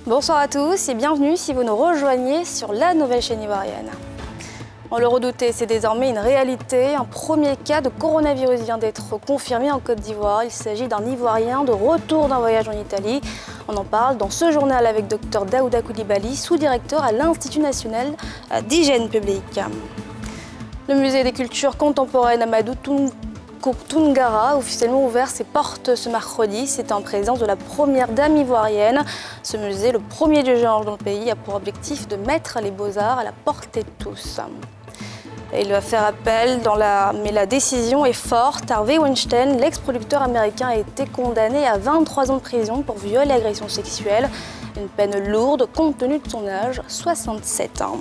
Bonsoir à tous et bienvenue si vous nous rejoignez sur la nouvelle chaîne ivoirienne. On le redoutait, c'est désormais une réalité. Un premier cas de coronavirus vient d'être confirmé en Côte d'Ivoire. Il s'agit d'un Ivoirien de retour d'un voyage en Italie. On en parle dans ce journal avec Dr Daouda Coulibaly, sous-directeur à l'Institut national d'hygiène publique. Le musée des cultures contemporaines Amadou Toungara a officiellement ouvert ses portes ce mercredi. C'est en présence de la première dame ivoirienne. Ce musée, le premier du genre dans le pays, a pour objectif de mettre les beaux-arts à la portée de tous. Et il va faire appel, mais la décision est forte. Harvey Weinstein, l'ex-producteur américain, a été condamné à 23 ans de prison pour viol et agression sexuelle. Une peine lourde compte tenu de son âge, 67 ans.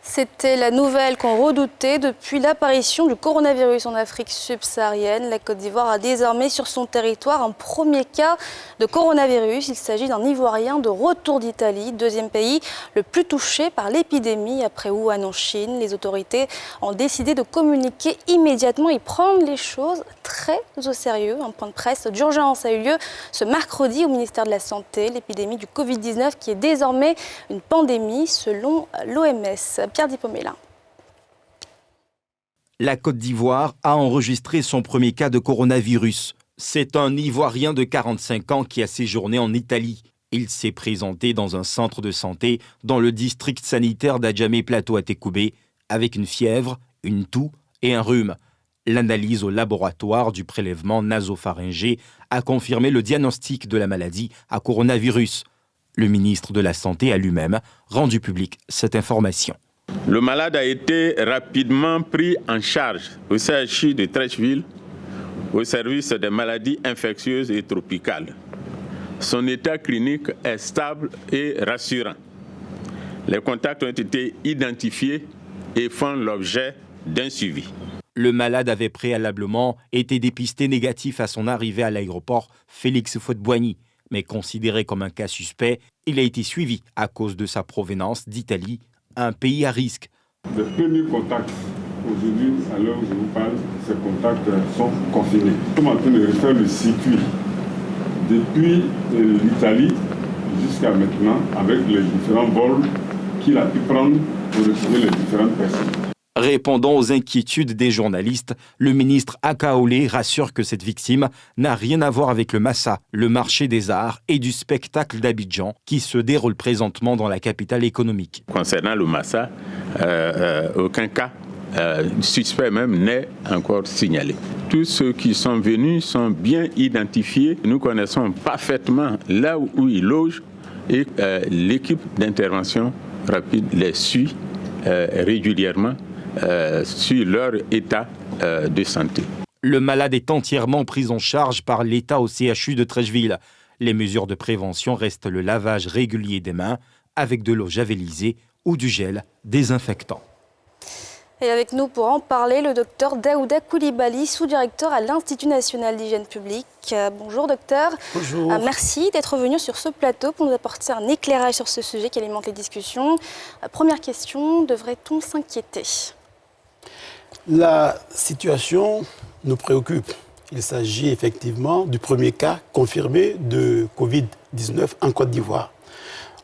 C'était la nouvelle qu'on redoutait depuis l'apparition du coronavirus en Afrique subsaharienne. La Côte d'Ivoire a désormais sur son territoire un premier cas de coronavirus. Il s'agit d'un Ivoirien de retour d'Italie, deuxième pays le plus touché par l'épidémie après Wuhan en Chine. Les autorités ont décidé de communiquer immédiatement et prendre les choses très au sérieux. Un point de presse d'urgence a eu lieu ce mercredi au ministère de la Santé. L'épidémie du Covid-19 qui est désormais une pandémie selon l'OMS. Pierre Dipomela. La Côte d'Ivoire a enregistré son premier cas de coronavirus. C'est un Ivoirien de 45 ans qui a séjourné en Italie. Il s'est présenté dans un centre de santé dans le district sanitaire d'Adjamé-Plateau à Tékoubé avec une fièvre, une toux et un rhume. L'analyse au laboratoire du prélèvement nasopharyngé a confirmé le diagnostic de la maladie à coronavirus. Le ministre de la Santé a lui-même rendu public cette information. Le malade a été rapidement pris en charge au CHU de Treichville, au service des maladies infectieuses et tropicales. Son état clinique est stable et rassurant. Les contacts ont été identifiés et font l'objet d'un suivi. Le malade avait préalablement été dépisté négatif à son arrivée à l'aéroport Félix Houphouët-Boigny, mais considéré comme un cas suspect, il a été suivi à cause de sa provenance d'Italie, un pays à risque. Les premiers contacts, aujourd'hui, à l'heure où je vous parle, ces contacts sont confinés. Nous sommes en train de refaire le circuit depuis l'Italie jusqu'à maintenant avec les différents vols qu'il a pu prendre pour recevoir les différentes personnes. Répondant aux inquiétudes des journalistes, le ministre Akaolé rassure que cette victime n'a rien à voir avec le Massa, le marché des arts et du spectacle d'Abidjan, qui se déroule présentement dans la capitale économique. Concernant le Massa, aucun cas suspect même n'est encore signalé. Tous ceux qui sont venus sont bien identifiés. Nous connaissons parfaitement là où ils logent et l'équipe d'intervention rapide les suit régulièrement sur leur état de santé. Le malade est entièrement pris en charge par l'État au CHU de Treichville. Les mesures de prévention restent le lavage régulier des mains avec de l'eau javelisée ou du gel désinfectant. Et avec nous pour en parler, le docteur Daouda Coulibaly, sous-directeur à l'Institut national d'hygiène publique. Bonjour docteur. Bonjour. Merci d'être venu sur ce plateau pour nous apporter un éclairage sur ce sujet qui alimente les discussions. Première question, devrait-on s'inquiéter ? La situation nous préoccupe. Il s'agit effectivement du premier cas confirmé de Covid-19 en Côte d'Ivoire.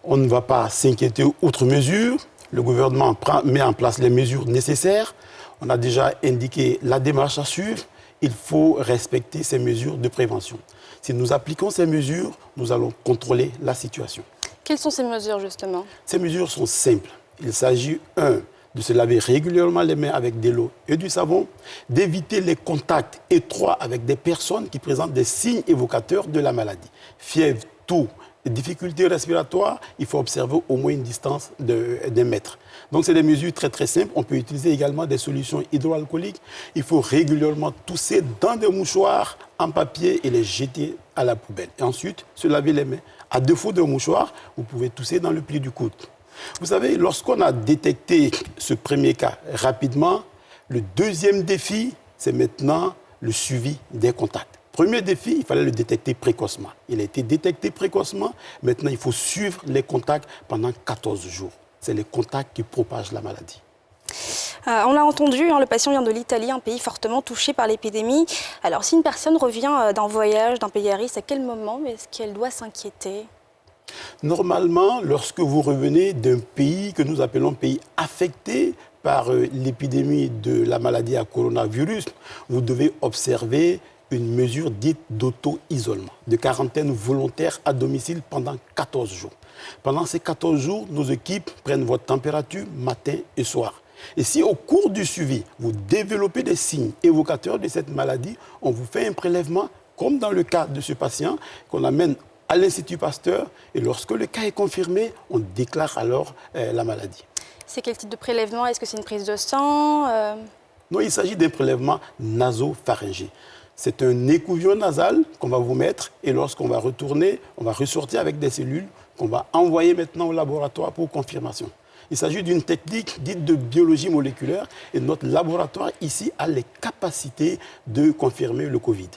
On ne va pas s'inquiéter outre mesure. Le gouvernement met en place les mesures nécessaires. On a déjà indiqué la démarche à suivre. Il faut respecter ces mesures de prévention. Si nous appliquons ces mesures, nous allons contrôler la situation. Quelles sont ces mesures justement ? Ces mesures sont simples. Il s'agit, de se laver régulièrement les mains avec de l'eau et du savon, d'éviter les contacts étroits avec des personnes qui présentent des signes évocateurs de la maladie. Fièvre, toux, difficultés respiratoires, il faut observer au moins une distance d'un mètre. Donc c'est des mesures très très simples. On peut utiliser également des solutions hydroalcooliques. Il faut régulièrement tousser dans des mouchoirs en papier et les jeter à la poubelle. Et ensuite, se laver les mains. À défaut d'un mouchoir, vous pouvez tousser dans le pli du coude. Vous savez, lorsqu'on a détecté ce premier cas rapidement, le deuxième défi, c'est maintenant le suivi des contacts. Premier défi, il fallait le détecter précocement. Il a été détecté précocement. Maintenant, il faut suivre les contacts pendant 14 jours. C'est les contacts qui propagent la maladie. On l'a entendu, le patient vient de l'Italie, un pays fortement touché par l'épidémie. Alors si une personne revient d'un voyage, d'un pays à risque, à quel moment est-ce qu'elle doit s'inquiéter ? Normalement, lorsque vous revenez d'un pays que nous appelons pays affecté par l'épidémie de la maladie à coronavirus, vous devez observer une mesure dite d'auto-isolement, de quarantaine volontaire à domicile pendant 14 jours. Pendant ces 14 jours, nos équipes prennent votre température matin et soir. Et si au cours du suivi, vous développez des signes évocateurs de cette maladie, on vous fait un prélèvement, comme dans le cas de ce patient, qu'on amène à l'Institut Pasteur. Et lorsque le cas est confirmé, on déclare alors la maladie. C'est quel type de prélèvement? Est-ce que c'est une prise de sang Non, il s'agit d'un prélèvement nasopharyngé. C'est un écouvillon nasal qu'on va vous mettre et lorsqu'on va retourner, on va ressortir avec des cellules qu'on va envoyer maintenant au laboratoire pour confirmation. Il s'agit d'une technique dite de biologie moléculaire et notre laboratoire ici a les capacités de confirmer le Covid.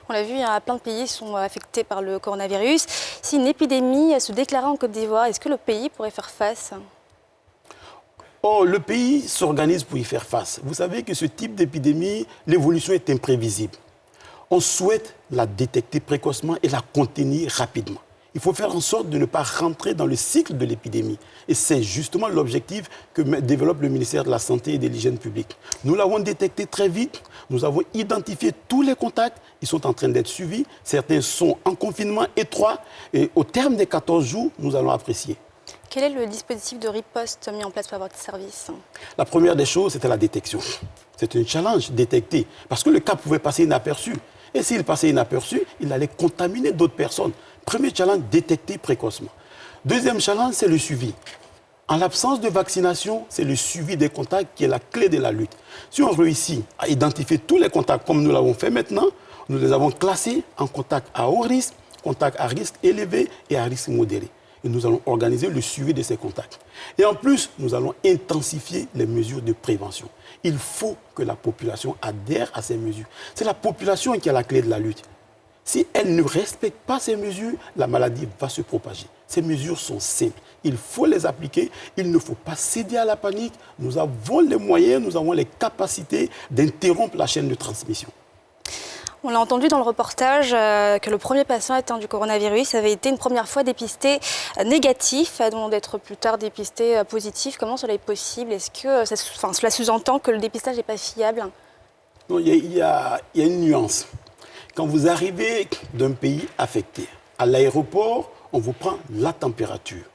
On l'a vu, plein de pays sont affectés par le coronavirus. Si une épidémie se déclarait en Côte d'Ivoire, est-ce que le pays pourrait faire face ? Oh, le pays s'organise pour y faire face. Vous savez que ce type d'épidémie, l'évolution est imprévisible. On souhaite la détecter précocement et la contenir rapidement. Il faut faire en sorte de ne pas rentrer dans le cycle de l'épidémie. Et c'est justement l'objectif que développe le ministère de la Santé et de l'Hygiène publique. Nous l'avons détecté très vite. Nous avons identifié tous les contacts. Ils sont en train d'être suivis. Certains sont en confinement étroit. Et au terme des 14 jours, nous allons apprécier. Quel est le dispositif de riposte mis en place par votre service ? La première des choses, c'était la détection. C'est un challenge, détecter. Parce que le cas pouvait passer inaperçu. Et s'il passait inaperçu, il allait contaminer d'autres personnes. Premier challenge, détecter précocement. Deuxième challenge, c'est le suivi. En l'absence de vaccination, c'est le suivi des contacts qui est la clé de la lutte. Si on réussit à identifier tous les contacts comme nous l'avons fait maintenant, nous les avons classés en contacts à haut risque, contacts à risque élevé et à risque modéré. Et nous allons organiser le suivi de ces contacts. Et en plus, nous allons intensifier les mesures de prévention. Il faut que la population adhère à ces mesures. C'est la population qui a la clé de la lutte. Si elle ne respecte pas ces mesures, la maladie va se propager. Ces mesures sont simples. Il faut les appliquer. Il ne faut pas céder à la panique. Nous avons les moyens, nous avons les capacités d'interrompre la chaîne de transmission. On l'a entendu dans le reportage que le premier patient atteint du coronavirus avait été une première fois dépisté négatif, avant d'être plus tard dépisté positif. Comment cela est possible? Est-ce que cela sous-entend que le dépistage n'est pas fiable? Non, il y a une nuance. Quand vous arrivez d'un pays affecté, à l'aéroport, on vous prend la température.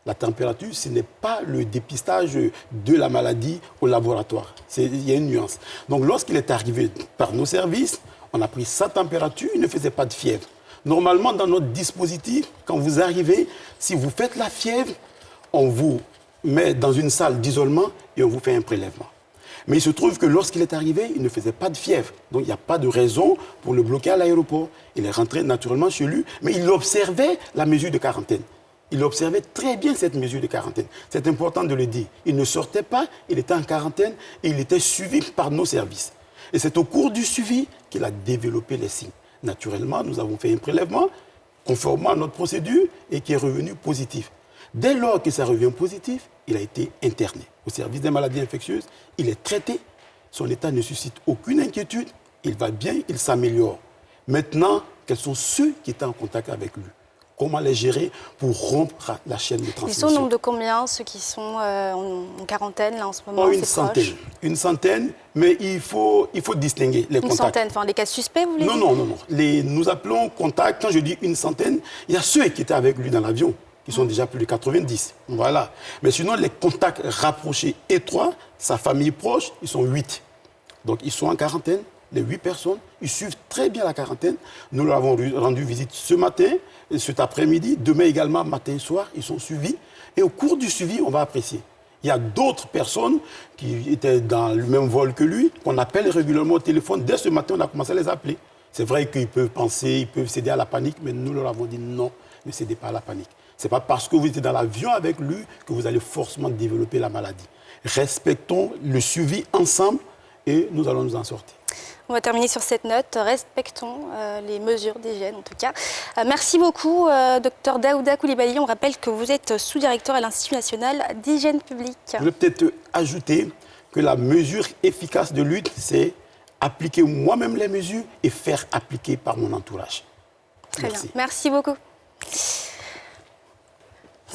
La température, ce n'est pas le dépistage de la maladie au laboratoire. Il y a une nuance. Donc, lorsqu'il est arrivé par nos services, on a pris sa température, il ne faisait pas de fièvre. Normalement, dans notre dispositif, quand vous arrivez, si vous faites la fièvre, on vous met dans une salle d'isolement et on vous fait un prélèvement. Mais il se trouve que lorsqu'il est arrivé, il ne faisait pas de fièvre. Donc, il n'y a pas de raison pour le bloquer à l'aéroport. Il est rentré naturellement chez lui, mais il observait la mesure de quarantaine. Il observait très bien cette mesure de quarantaine. C'est important de le dire. Il ne sortait pas, il était en quarantaine et il était suivi par nos services. Et c'est au cours du suivi qu'il a développé les signes. Naturellement, nous avons fait un prélèvement conformément à notre procédure et qui est revenu positif. Dès lors que ça revient positif, il a été interné au service des maladies infectieuses. Il est traité. Son état ne suscite aucune inquiétude. Il va bien, il s'améliore. Maintenant, quels sont ceux qui étaient en contact avec lui? Comment les gérer pour rompre la chaîne de transmission? Ils sont au nombre de combien, ceux qui sont en quarantaine là, en ce moment? Une centaine. Une centaine, mais il faut distinguer les contacts. Une centaine, enfin les cas suspects, vous voulez dire? Non. Nous appelons contacts, quand je dis une centaine, il y a ceux qui étaient avec lui dans l'avion, qui sont déjà plus de 90. Voilà. Mais sinon, les contacts rapprochés, étroits, sa famille proche, ils sont 8. Donc, ils sont en quarantaine, les 8 personnes. Ils suivent très bien la quarantaine. Nous leur avons rendu visite ce matin, et cet après-midi. Demain également, matin et soir, ils sont suivis. Et au cours du suivi, on va apprécier. Il y a d'autres personnes qui étaient dans le même vol que lui, qu'on appelle régulièrement au téléphone. Dès ce matin, on a commencé à les appeler. C'est vrai qu'ils peuvent penser, ils peuvent céder à la panique, mais nous leur avons dit non, ne cédez pas à la panique. Ce n'est pas parce que vous étiez dans l'avion avec lui que vous allez forcément développer la maladie. Respectons le suivi ensemble et nous allons nous en sortir. On va terminer sur cette note. Respectons les mesures d'hygiène, en tout cas. Merci beaucoup, Dr Daouda Coulibaly. On rappelle que vous êtes sous-directeur à l'Institut national d'hygiène publique. Je vais peut-être ajouter que la mesure efficace de lutte, c'est appliquer moi-même les mesures et faire appliquer par mon entourage. Très bien, merci beaucoup.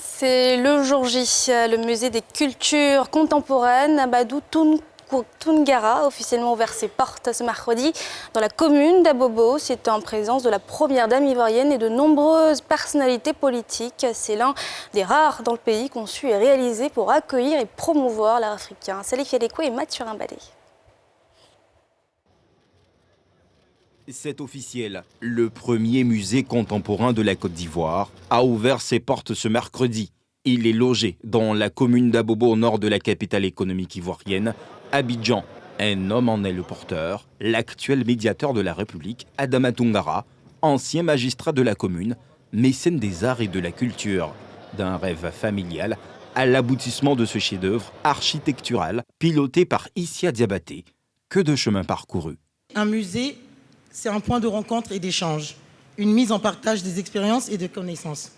C'est le jour J, le musée des cultures contemporaines Amadou Toungara, officiellement ouvert ses portes ce mercredi dans la commune d'Abobo. C'est en présence de la première dame ivoirienne et de nombreuses personnalités politiques. C'est l'un des rares dans le pays conçu et réalisé pour accueillir et promouvoir l'art africain. Salif Yadeko et Mathurin Balé. C'est officiel. Le premier musée contemporain de la Côte d'Ivoire a ouvert ses portes ce mercredi. Il est logé dans la commune d'Abobo au nord de la capitale économique ivoirienne, Abidjan. Un homme en est le porteur, l'actuel médiateur de la République, Adama Toungara, ancien magistrat de la commune, mécène des arts et de la culture. D'un rêve familial à l'aboutissement de ce chef-d'œuvre architectural piloté par Issia Diabaté. Que de chemin parcouru. Un musée, c'est un point de rencontre et d'échange, une mise en partage des expériences et de connaissances.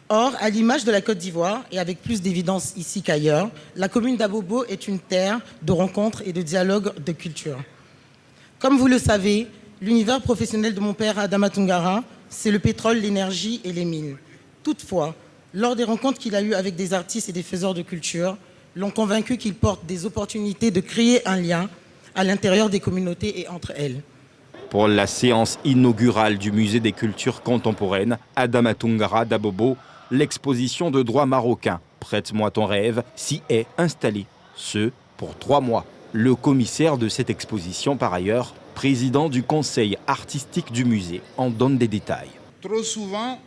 Or, à l'image de la Côte d'Ivoire, et avec plus d'évidence ici qu'ailleurs, la commune d'Abobo est une terre de rencontres et de dialogues de culture. Comme vous le savez, l'univers professionnel de mon père Adama Toungara, c'est le pétrole, l'énergie et les mines. Toutefois, lors des rencontres qu'il a eues avec des artistes et des faiseurs de culture, l'ont convaincu qu'il porte des opportunités de créer un lien à l'intérieur des communautés et entre elles. Pour la séance inaugurale du musée des cultures contemporaines, Adama Toungara d'Abobo, l'exposition de droit marocain « Prête-moi ton rêve » s'y est installée. Ce, pour 3 mois. Le commissaire de cette exposition, par ailleurs, président du conseil artistique du musée, en donne des détails. Trop souvent,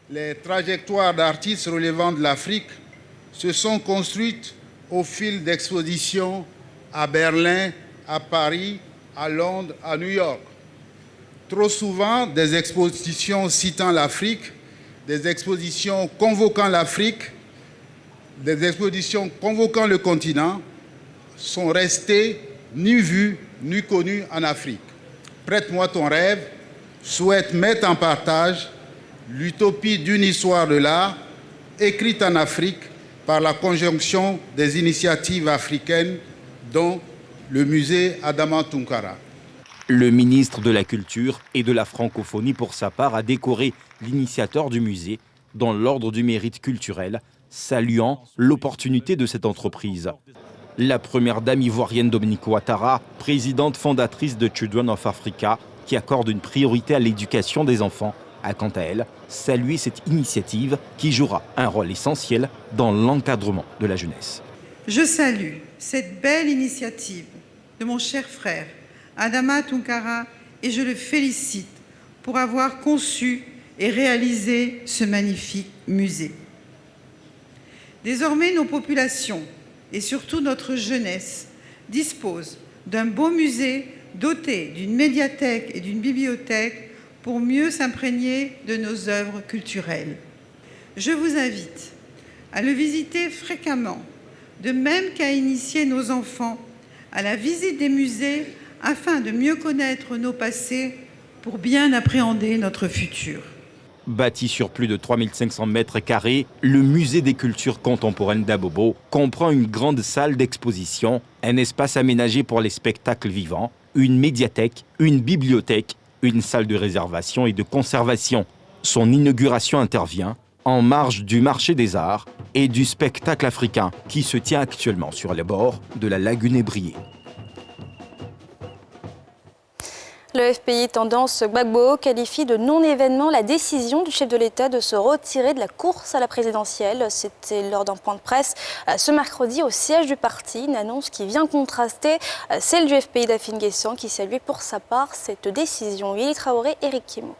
les trajectoires d'artistes relevant de l'Afrique se sont construites au fil d'expositions à Berlin, à Paris, à Londres, à New York. Trop souvent, des expositions citant l'Afrique, des expositions convoquant l'Afrique, des expositions convoquant le continent sont restées ni vues ni connues en Afrique. Prête-moi ton rêve souhaite mettre en partage l'utopie d'une histoire de l'art écrite en Afrique par la conjonction des initiatives africaines dont le musée Adama Toungara. Le ministre de la Culture et de la Francophonie, pour sa part, a décoré l'initiateur du musée dans l'ordre du mérite culturel, saluant l'opportunité de cette entreprise. La première dame ivoirienne Dominique Ouattara, présidente fondatrice de Children of Africa, qui accorde une priorité à l'éducation des enfants, a quant à elle salué cette initiative qui jouera un rôle essentiel dans l'encadrement de la jeunesse. Je salue cette belle initiative de mon cher frère Adama Toungara et je le félicite pour avoir conçu et réalisé ce magnifique musée. Désormais, nos populations et surtout notre jeunesse disposent d'un beau musée doté d'une médiathèque et d'une bibliothèque pour mieux s'imprégner de nos œuvres culturelles. Je vous invite à le visiter fréquemment, de même qu'à initier nos enfants à la visite des musées afin de mieux connaître nos passés pour bien appréhender notre futur. Bâti sur plus de 3500 mètres carrés, le musée des cultures contemporaines d'Abobo comprend une grande salle d'exposition, un espace aménagé pour les spectacles vivants, une médiathèque, une bibliothèque, une salle de réservation et de conservation. Son inauguration intervient en marge du marché des arts et du spectacle africain qui se tient actuellement sur les bords de la lagune Ébriée. Le FPI Tendance Gbagbo qualifie de non-événement la décision du chef de l'État de se retirer de la course à la présidentielle. C'était lors d'un point de presse ce mercredi au siège du parti, une annonce qui vient contraster celle du FPI d'Afin Guessan qui saluait pour sa part cette décision. Willy Traoré, Éric Kimo.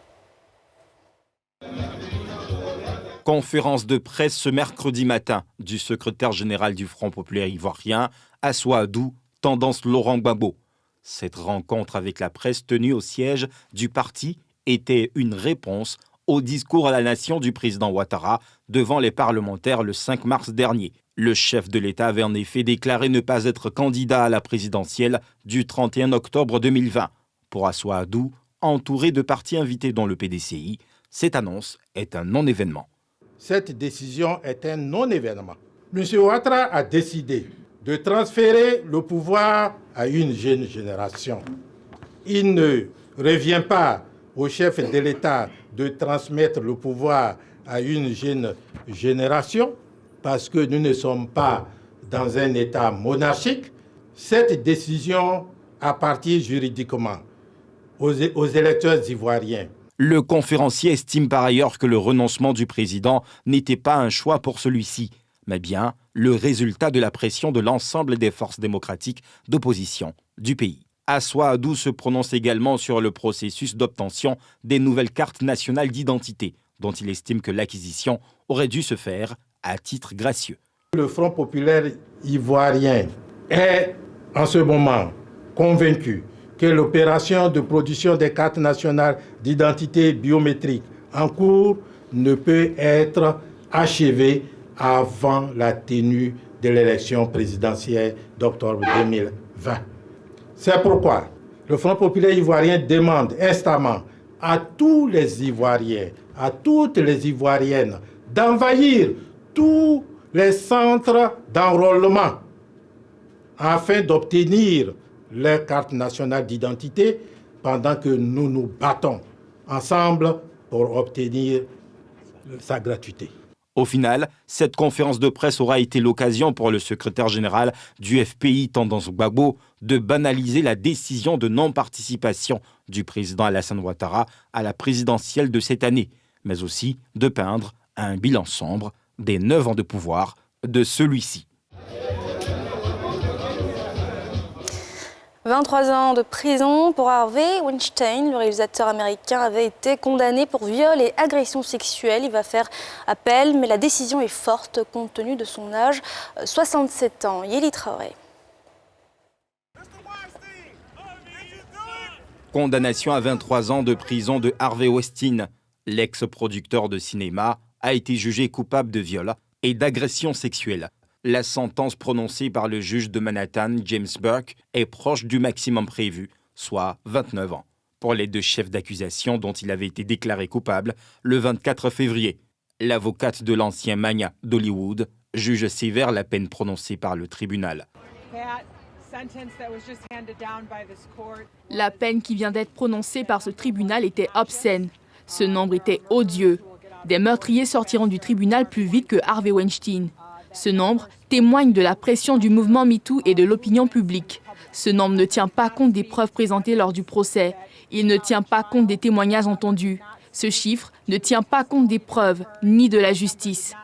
Conférence de presse ce mercredi matin du secrétaire général du Front populaire ivoirien, Assoadou, Tendance Laurent Gbagbo. Cette rencontre avec la presse tenue au siège du parti était une réponse au discours à la nation du président Ouattara devant les parlementaires le 5 mars dernier. Le chef de l'État avait en effet déclaré ne pas être candidat à la présidentielle du 31 octobre 2020. Pour Assoadou, entouré de partis invités dont le PDCI, cette annonce est un non-événement. Cette décision est un non-événement. M. Ouattara a décidé de transférer le pouvoir à une jeune génération. Il ne revient pas au chef de l'État de transmettre le pouvoir à une jeune génération parce que nous ne sommes pas dans un État monarchique. Cette décision appartient juridiquement aux électeurs ivoiriens. Le conférencier estime par ailleurs que le renoncement du président n'était pas un choix pour celui-ci, mais bien le résultat de la pression de l'ensemble des forces démocratiques d'opposition du pays. Assoa Adou se prononce également sur le processus d'obtention des nouvelles cartes nationales d'identité, dont il estime que l'acquisition aurait dû se faire à titre gracieux. Le Front populaire ivoirien est en ce moment convaincu que l'opération de production des cartes nationales d'identité biométrique en cours ne peut être achevée avant la tenue de l'élection présidentielle d'octobre 2020. C'est pourquoi le Front populaire ivoirien demande instamment à tous les Ivoiriens, à toutes les Ivoiriennes, d'envahir tous les centres d'enrôlement afin d'obtenir leur carte nationale d'identité pendant que nous nous battons ensemble pour obtenir sa gratuité. Au final, cette conférence de presse aura été l'occasion pour le secrétaire général du FPI, Tendance Gbagbo, de banaliser la décision de non-participation du président Alassane Ouattara à la présidentielle de cette année, mais aussi de peindre un bilan sombre des 9 ans de pouvoir de celui-ci. 23 ans de prison pour Harvey Weinstein. Le réalisateur américain avait été condamné pour viol et agression sexuelle. Il va faire appel, mais la décision est forte compte tenu de son âge, 67 ans. Yéli Traoré. Condamnation à 23 ans de prison de Harvey Weinstein. L'ex-producteur de cinéma a été jugé coupable de viol et d'agression sexuelle. La sentence prononcée par le juge de Manhattan, James Burke, est proche du maximum prévu, soit 29 ans, pour les 2 chefs d'accusation dont il avait été déclaré coupable le 24 février. L'avocate de l'ancien magnat d'Hollywood juge sévère la peine prononcée par le tribunal. La peine qui vient d'être prononcée par ce tribunal était obscène. Ce nombre était odieux. Des meurtriers sortiront du tribunal plus vite que Harvey Weinstein. Ce nombre témoigne de la pression du mouvement MeToo et de l'opinion publique. Ce nombre ne tient pas compte des preuves présentées lors du procès. Il ne tient pas compte des témoignages entendus. Ce chiffre ne tient pas compte des preuves ni de la justice.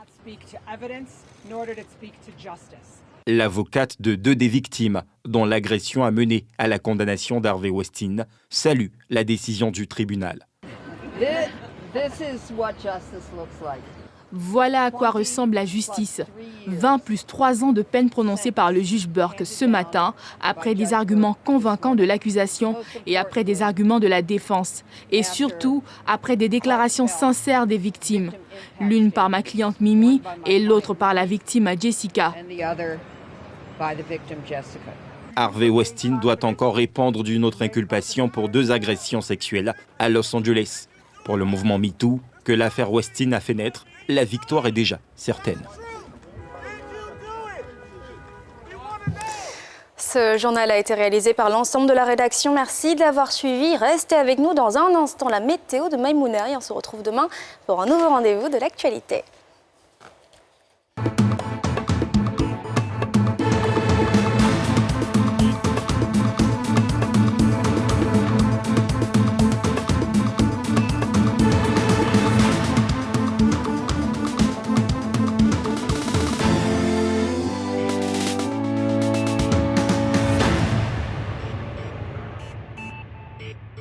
L'avocate de 2 des victimes, dont l'agression a mené à la condamnation d'Harvey Weinstein, salue la décision du tribunal. Voilà à quoi ressemble la justice. 20 plus 3 ans de peine prononcée par le juge Burke ce matin, après des arguments convaincants de l'accusation et après des arguments de la défense. Et surtout, après des déclarations sincères des victimes. L'une par ma cliente Mimi et l'autre par la victime Jessica. Harvey Weinstein doit encore répondre d'une autre inculpation pour 2 agressions sexuelles à Los Angeles. Pour le mouvement MeToo, que l'affaire Weinstein a fait naître, la victoire est déjà certaine. Ce journal a été réalisé par l'ensemble de la rédaction. Merci de l'avoir suivi. Restez avec nous dans un instant. La météo de Maïmouna et on se retrouve demain pour un nouveau rendez-vous de l'actualité.